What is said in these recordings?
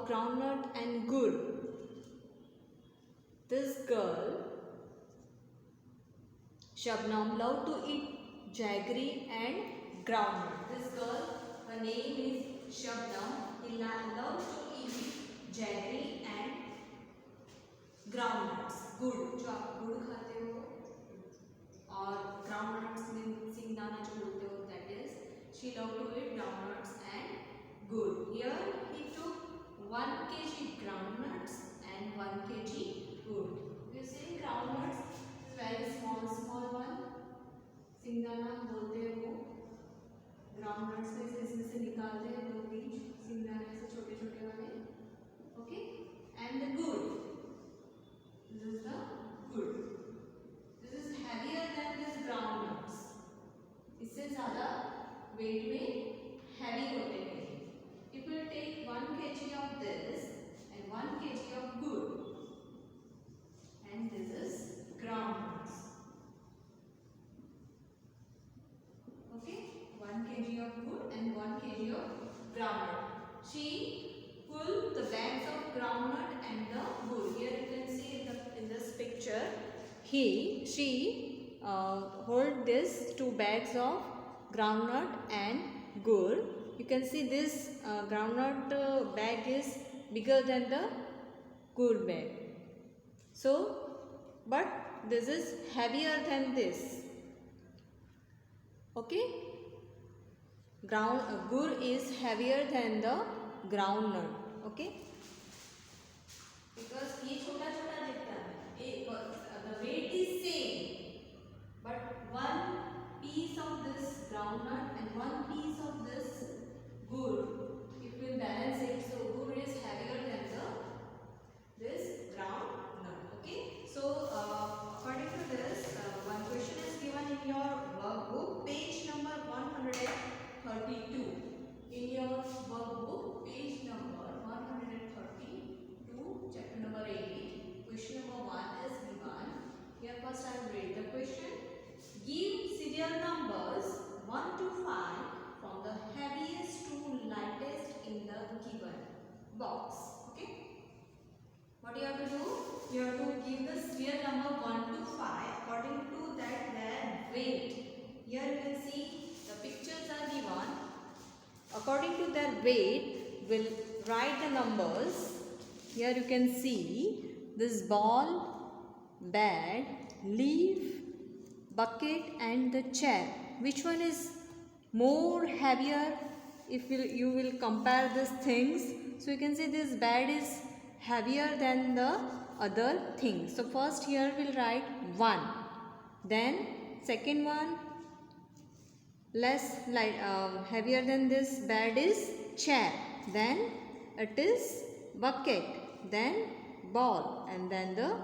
groundnut and gur. This girl, Shabnam, loved to eat jaggery and groundnut. This girl, her name is Shabnam. He loves to eat jaggery and groundnuts. गुड़, जो आप गुड़ खाते हो, और groundnuts में सिंगदाना जो बोलते हो, that is, she loved to eat groundnuts and gur. Here he took 1 kg groundnuts and 1 kg gur. You see groundnuts is very small one. सिंगदाना बोलते हैं वो. ग्राउंडनट्स में से इसमें से निकालते हैं दो बीज सिंगदाने से छोटे वाले. Okay, and the gur. This is the gur. This is heavier than this groundnuts. इससे ज़्यादा weight में heavy होते हैं. If we take 1 kg of this and 1 kg of gur, and this is groundnuts. Okay, 1 kg of gur and 1 kg of groundnut. She pulled the bags of groundnut and the gur. Here you can see in this picture, she hold this 2 bags of groundnut and gur. You can see this groundnut bag is bigger than the gur bag. So, but this is heavier than this. Okay, gur is heavier than the groundnut. Okay, because ये छोटा दिखता है, the weight is same, but 1 piece of this groundnut and 1 piece of this gur, it will balance it. So gur is heavier than this groundnut. Okay, so according to this, one question is given in your workbook, page number 132. In your workbook, page number 132, chapter number 8, question number 1 is given. Here first I will read the question. Give serial numbers 1 to 5 from the heaviest to lightest in the given box. Okay, what you have to do? You have to give the serial number 1 to 5 according to their weight. Here you can see the pictures are given. According to their weight, we'll write the numbers. Here you can see this ball, bed, leaf, bucket and the chair. Which one is more heavier? If you will compare these things, so you can see this bed is heavier than the other things. So first here we'll write 1. Then second one, less light, heavier than this bed is chair. Then it is bucket. Then ball and then the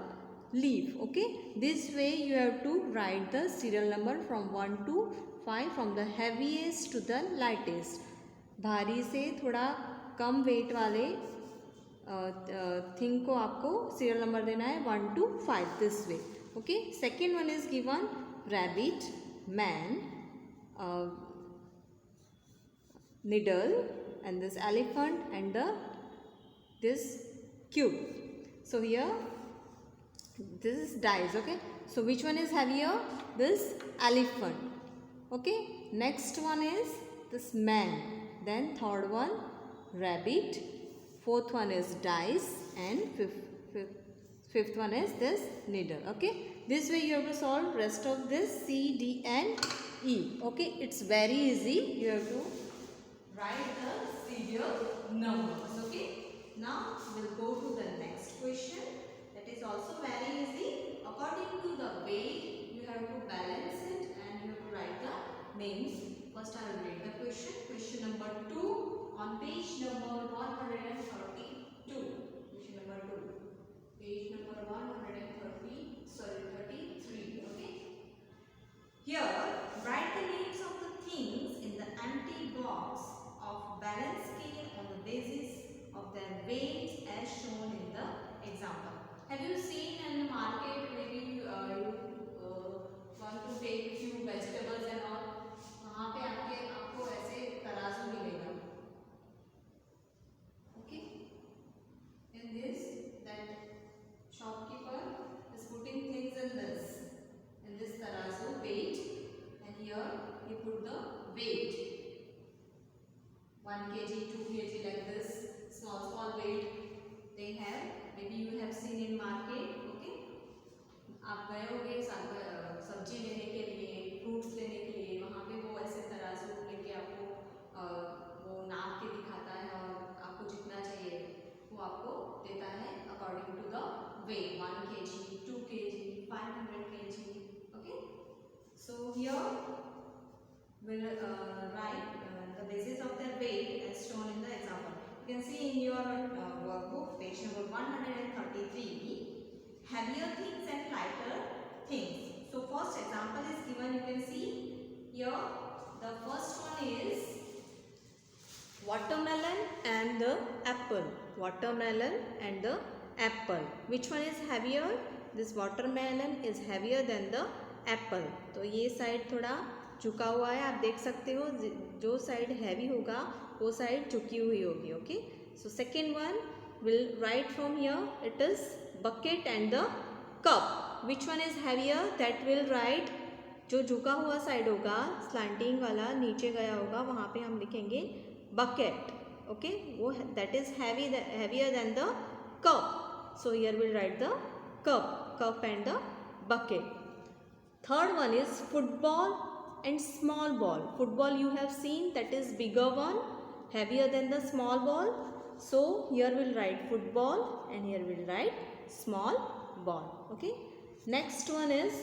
leaf. Okay, this way you have to write the serial number from 1 to 5 from the heaviest to the lightest. भारी से थोड़ा कम wait वाले thing को आपको serial number देना है 1 to 5 this way. Okay, second one is given rabbit, man, needle and this elephant and this cube. So here this is dice. Okay, so which one is heavier? This elephant. Okay, next one is this man, then third one rabbit, fourth one is dice and fifth one is this needle. Okay, this way you have to solve rest of this C, D and E. Okay, it's very easy. You have to write the serial numbers. Okay, now we'll go to the next question. That is also very easy. According to the weight, you have to balance it and you have to write the names. First I will read the question. Question number 2 on page number 132. Question number 2. Page number 33. Okay. Here, write the names of the things in the empty box of balance scale on the basis of their weights as shown in the example. Have you seen in the market, maybe you want to take few vegetables and all, वहाँ पे आपको ऐसे तराजू मिलेगा. Okay, is that shopkeeper is putting things in this tarazu weight, and here he put the weight 1 kg, 2 kg, like this small weight they have. Maybe you have seen in market. Okay, आप गए होंगे सब्जी लेने के लिए, fruits लेने के लिए, वहाँ पे वो ऐसे तराजू लेके आपको वो नाप के दिखाता है और आपको जितना चाहिए वो आपको देता है according to the weight 1 kg, 2 kg, 500 kg. Okay, so here we'll write the basis of their weight as shown in the example. You can see in your workbook page number 133, heavier things and lighter things. So first example is given. You can see here the first one is watermelon and the apple. Watermelon and the apple. Which one is heavier? This watermelon is heavier than the apple. तो ये side थोड़ा झुका हुआ है, आप देख सकते हो. जो साइड हैवी होगा वो साइड झुकी हुई होगी. Okay, so second one will write from here. It is bucket and the cup. Which one is heavier? That will write, जो झुका हुआ साइड होगा, स्लैंटिंग वाला नीचे गया होगा, वहाँ पे हम लिखेंगे bucket. ओके, वो that is heavier than the cup. So here we'll write the cup and the bucket. Third one is football and small ball. Football you have seen, that is bigger one, heavier than the small ball. So here we'll write football and here we'll write small ball. Okay, next one is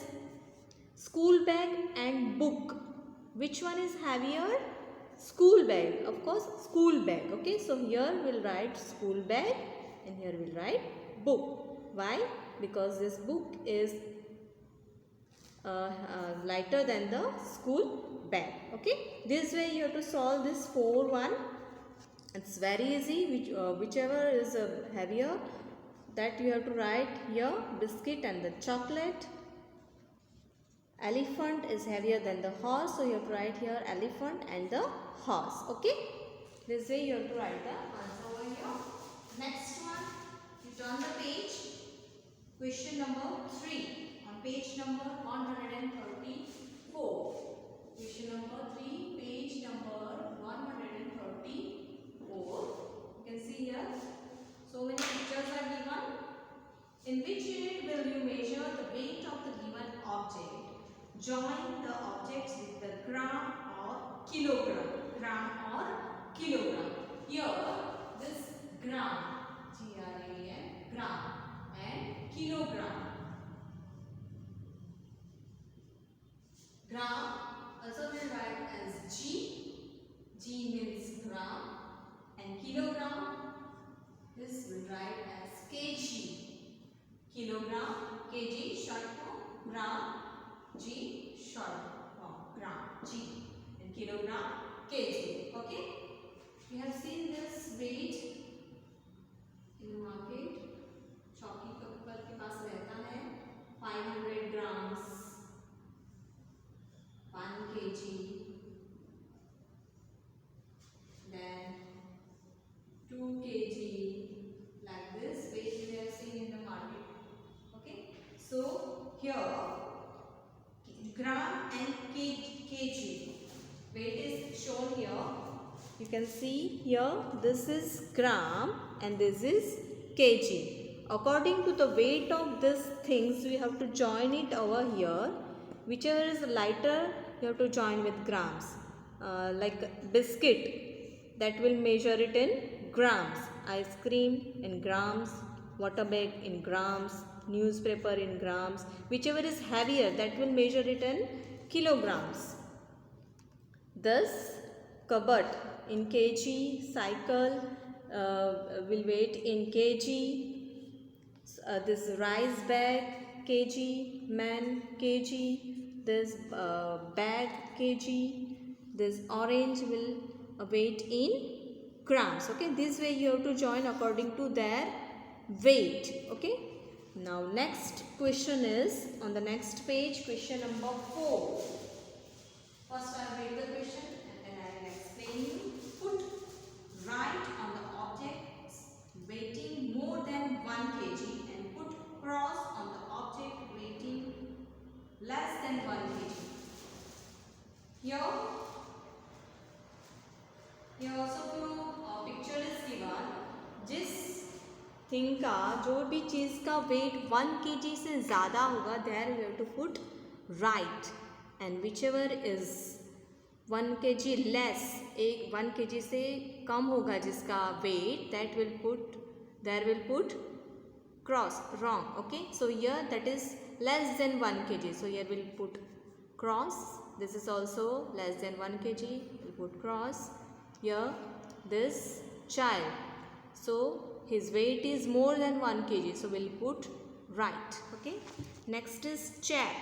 school bag and book. Which one is heavier? School bag, of course, school bag. Okay, so here we'll write school bag and here we'll write book. Why? Because this book is lighter than the school bag. Okay, this way you have to solve this 4-1. It's very easy. Whichever is heavier, that you have to write here. Biscuit and the chocolate. Elephant is heavier than the horse, so you have to write here elephant and the horse. Okay, this way you have to write the answer over here. Next one, you turn the page. Question number 3 on page number 134. Question number 3, page number 134. You can see here so many pictures are given. In which unit will you measure the weight of the given object? Join the objects with the gram or kilogram. Gram or kilogram. Here this gram, G-R-A-M, gram, and kilogram. Gram also will write as G. G means gram, and kilogram, this will write as kg. Kilogram, kg short form, gram, g short form, gram, g, and kilogram, kg. Okay, you have seen this weight in the market. Shopkeeper के पास रहता है 500 grams, 1 kg, then 2 kg, like this weight we have seen in the market. Okay, so here gram and kg weight is shown here. You can see here this is gram and this is kg. According to the weight of these things, we have to join it over here. Whichever is lighter, you have to join with grams. Like biscuit, that will measure it in grams. Ice cream in grams, water bag in grams, newspaper in grams. Whichever is heavier, that will measure it in kilograms. Thus, cupboard in kg, cycle will weight in kg. This rice bag kg, man kg, this bag kg, this orange will weight in grams. Okay, this way you have to join according to their weight. Okay, now next question is on the next page, question number 4. First I will read the question and then I will explain you. Put right on the objects weighting more than का जो भी चीज़ का wait 1 kg से ज़्यादा होगा there you have to put right, and whichever is 1 kg less, एक 1 kg से कम होगा जिसका weight, that will put, there will put cross, wrong. Okay, so here that is less than 1 kg, so here we'll put cross. This is also less than 1 kg, we'll put cross. Here this child, so his weight is more than 1 kg, so we'll put right. Okay, next is chair.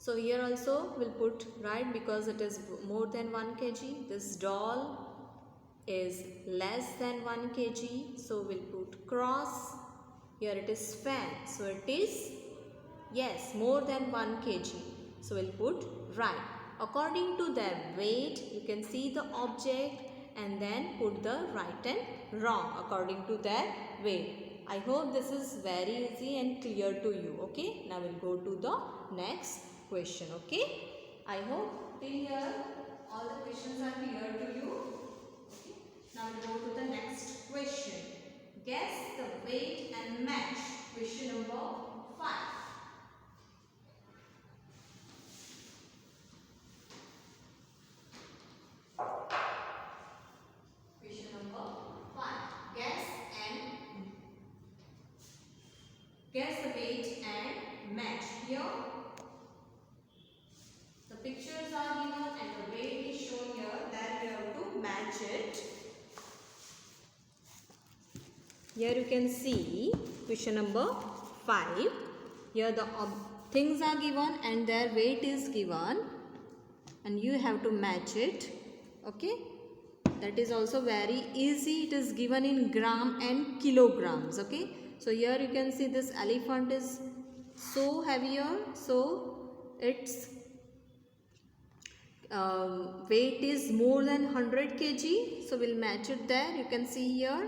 So here also we'll put right because it is more than 1 kg. This doll is less than 1 kg, so we'll put cross. Here it is fan, so it is, yes, more than 1 kg, so we'll put right. According to their weight, you can see the object and then put the right and wrong according to their weight. I hope this is very easy and clear to you. Okay, now we'll go to the next question. Okay, I hope till here all the questions are clear to you. Okay, now we'll go to the next question. Guess the weight and match. Question number 5. Question number 5. Guess the weight and match. Here the pictures are given and the weight is shown here. That we have to match it. Here you can see question number 5. Here the things are given and their weight is given and you have to match it. Okay, that is also very easy. It is given in gram and kilograms. Okay, so here you can see this elephant is so heavier, so its weight is more than 100 kg, so we'll match it there. You can see here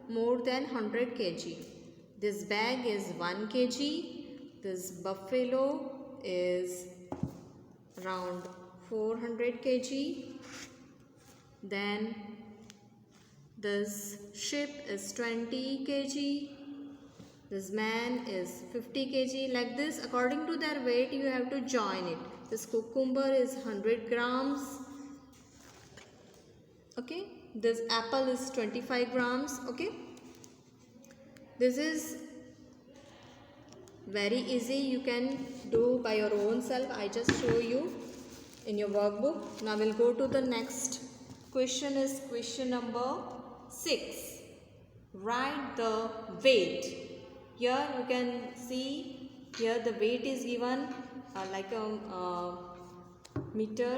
more than 100 kg. This bag is 1 kg. This buffalo is around 400 kg. Then this ship is 20 kg. This man is 50 kg. Like this, according to their weight, you have to join it. This cucumber is 100 grams. Okay, this apple is 25 grams. Okay, this is very easy. You can do by your own self. I just show you in your workbook. Now we'll go to the next question. Is question number 6. Write the weight. Here you can see here the weight is given like a meter.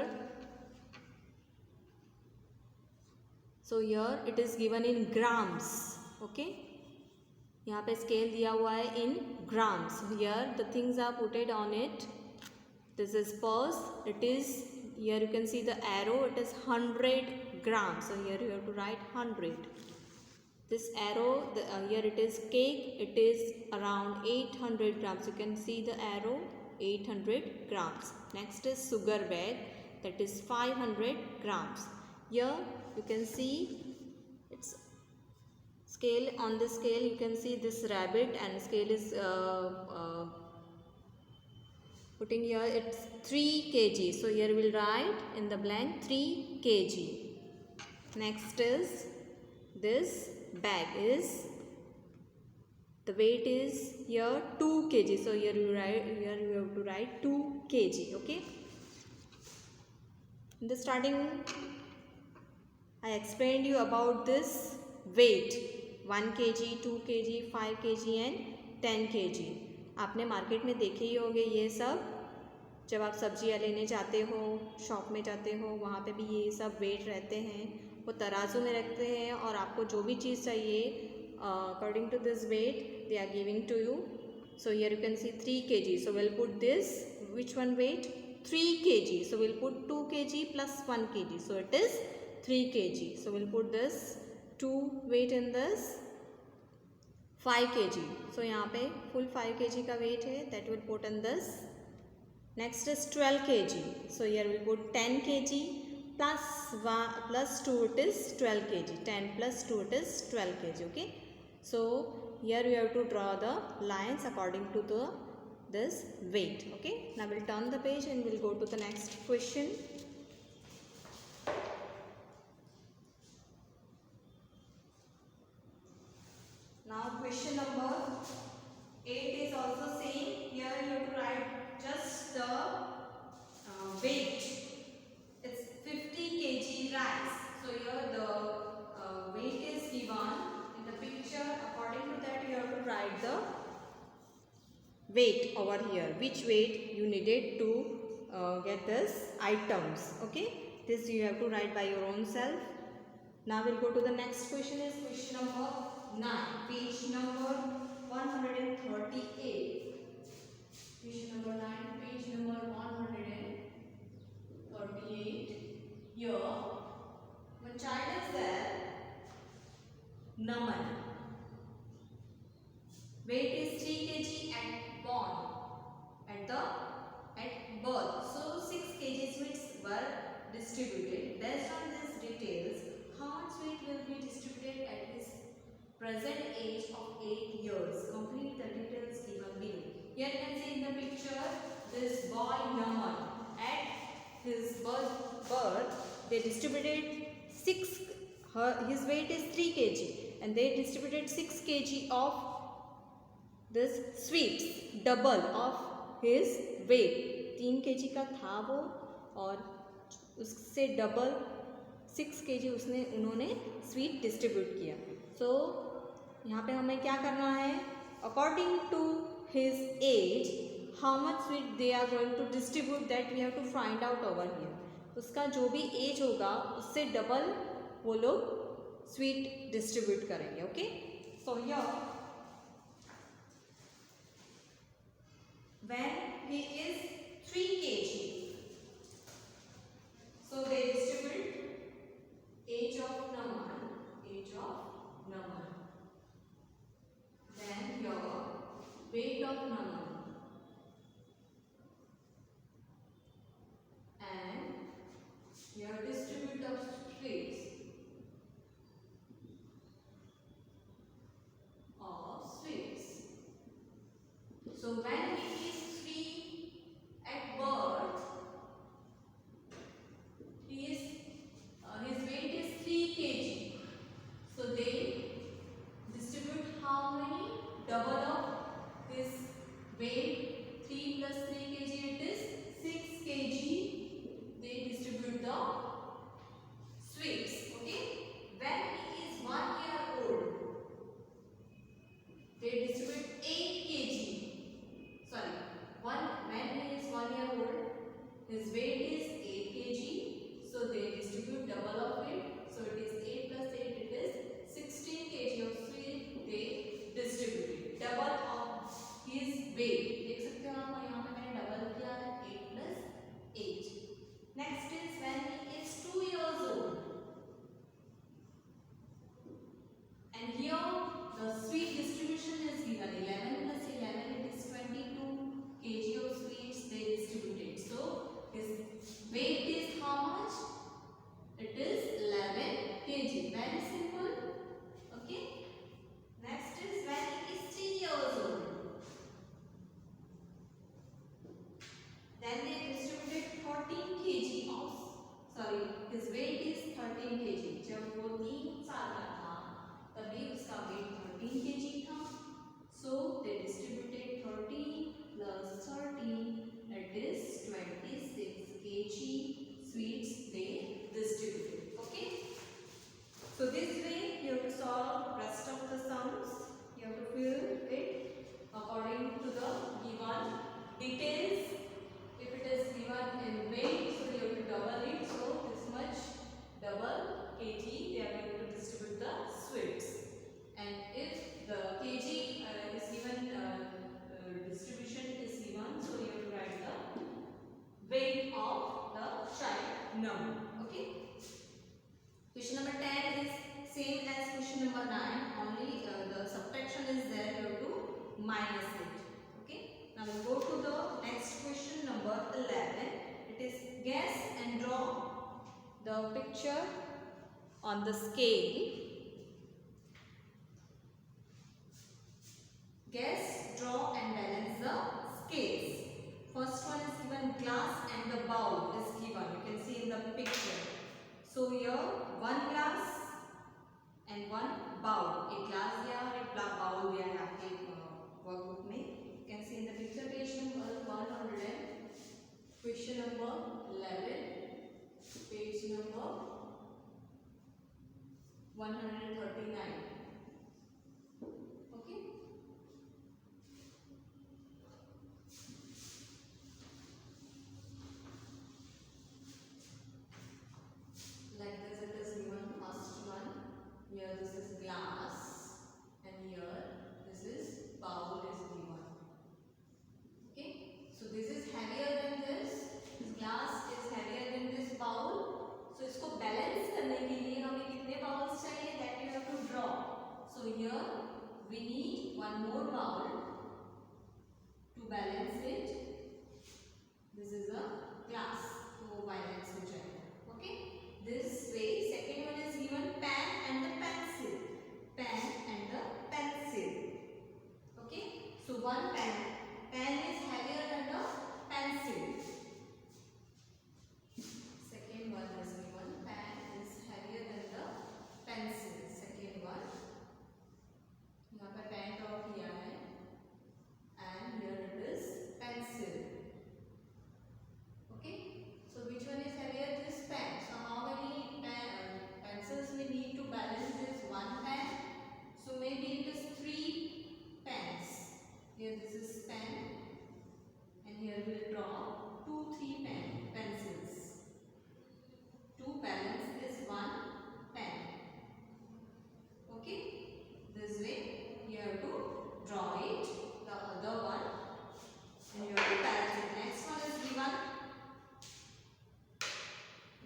So here it is given in grams. Okay, यहाँ पे scale दिया हुआ है in grams. Here the things are put on it. This is purse. It is, here you can see the arrow. It is 100 grams. So here you have to write 100. This arrow, here it is cake. It is around 800 grams. You can see the arrow, 800 grams. Next is sugar bag. That is 500 grams. Here you can see it's scale. On the scale you can see this rabbit and scale is putting here, it's 3 kg. So here we will write in the blank 3 kg. Next is this bag is, the weight is here 2 kg. So here you write, here you have to write 2 kg. Okay, in the starting I explained you about this weight, 1 kg, 2 kg, 5 kg and 10 kg. आपने market में देखे ही होंगे ये सब. जब आप सब्जियां लेने जाते हो, शॉप में जाते हो, वहाँ पे भी ये सब वेट रहते हैं. वो तराजू में रखते हैं और आपको जो भी चीज़ चाहिए according to this weight they are giving to you. So here you can see 3 kg. So we'll put this, which one weight? 3 kg. So we'll put 2 kg plus 1 kg. So it is 3 kg. So we'll put this 2 weight in this 5 kg. So यहाँ पे full 5 kg का weight है, that will put in this. Next is 12 kg. So here we'll put 10 kg plus 2 it is 12 kg. 10 plus 2 it is 12 kg. Okay. So here you have to draw the lines according to this weight. Okay, now we'll turn the page and we'll go to the next question. Now question number 8 is also same. Here you have to write just the weight. It's 50 kg rice. So here the weight is given in the picture. According to that you have to write the weight over here. Which weight you needed to get this items. Okay, this you have to write by your own self. Now we'll go to the next question. Is question number 9, page number 138. Question number 9, page number 138. Here, one child is there, Naman. Weight is 3 kg at born, at birth. So 6 kg sweets were distributed. Based on these details, how much sweet will be distributed at his present age of 8 years? Complete the details given below. Here you can see in the picture this boy Naman. At his birth they distributed 6. His weight is 3 kg and they distributed 6 kg of this sweets, double of his weight. 3 kg का था वो और उससे double 6 kg उन्होंने sweet distribute किया. So यहाँ पे हमें क्या करना है? According to his age how much sweet they are going to distribute, that we have to find out over here. उसका जो भी एज होगा उससे डबल वो लोग स्वीट डिस्ट्रीब्यूट करेंगे. Okay, so here when he is 3 kg, so they distribute age of Naman, then your weight of Naman, and your distribute of sweets So when he is 3 at birth, his weight is 3 kg. So they distribute how many? Double of his weight. 3 plus 3 kg, it is 6 kg. They distribute the sweets. Okay. When he is 1 year old, they distribute 8 kg. Sorry, when he is 1 year old, his weight is 8 kg. So they distribute double of it. So it is 8 plus 8, it is 16 kg of sweet they distributed. Double of his weight. देख सकते हो आप यहाँ पे मैंने double किया है 8 plus 8. Next is when he is 2 years old. And here the sweet distribution is given 11 plus 11, it is 22 kg of sweets they distributed. So his weight is how much? It is 11 kg. Very simple. Okay. Next is when he is 3 years old. Then they distributed 13 kg of, sorry, his weight is 13 kg. जब वो 3 साल का था तभी उसका weight 13 kg था. So they distributed 13 plus 13, that is 26 kg sweets they distributed. Okay. So this way you have to solve rest of the sums. You have to fill it according to the given details. If it is given in weight, so you have to double it. So this much double kg they are going to distribute the sweets. And if the kg is given, distribution is given, so you have to write the weight of the child number. Okay. Question number 10 is same as question number 9, only the subtraction is there, you have to minus it. Okay. Now we'll go to the next question number 11. It is guess and draw the picture on the scale. Guess, draw and balance the scales. First one is given glass and the bowl is given. You can see in the picture. So here one glass and one bowl. एक glass दिया और एक bowl दिया है आपके workbook में. You can see in the picture page number 100. Question number 11. Page number 139. Okay. Like this it is given first one. Here this is glass and here this is bowl is given. Okay. So this is heavier than this. This glass is heavier than this bowl. So इसको balance करने के लिए हमें कितने bowls चाहिए? That we have to draw. So here we need one more bowl to balance it. This is a glass. So balance हो जाएगा. Okay. This way, second one is given pen and the pencil. Pen and the pencil. Okay. So one pen. Pen is heavier than the pencil. Second one is given pen is heavier than the pencil. Second one. यहाँ पे pen draw किया है. And here it is pencil. Okay. So which one is heavier? This pen. So how many pencils we need to balance this one pen? So maybe it is 3 pens. Here this is pen, and here we will draw 2, 3 pencils to balance this one pen. Okay. This way you have to draw it. The other one, and you have to balance it. Next one is given.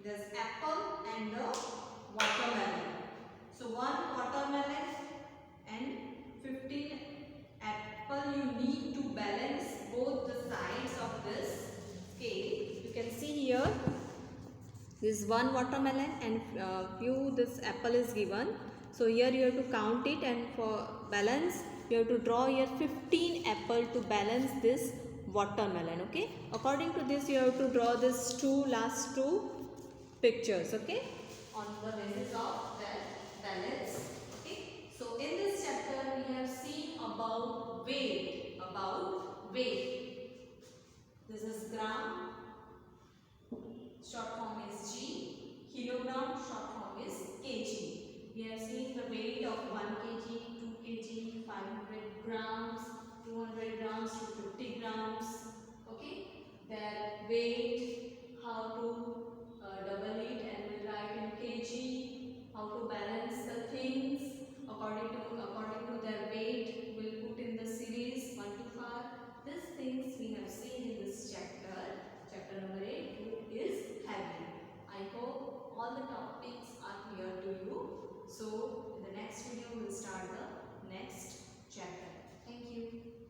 There's apple and the watermelon. So one watermelon and 15 apple. You need to balance both the sides of this scale. You can see here this one watermelon and few this apple is given. So here you have to count it, and for balance you have to draw here 15 apple to balance this watermelon. Okay. According to this you have to draw this last two pictures. Okay. On the basis of that balance. Okay. So in this chapter we have seen about weight. This is gram. Short form is G. Kilogram. Short form is kg. We have seen the weight of 1 kg, 2 kg, 500 grams, 200 grams to 50 grams. Okay. Their weight, how to double it and we'll write in kg, how to balance the things according to their weight, we'll put in the series 1 to 5. These things we have seen in this chapter number 8. Food is heavy. I hope all the topics are clear to you. So in the next video we'll start the next chapter. Thank you.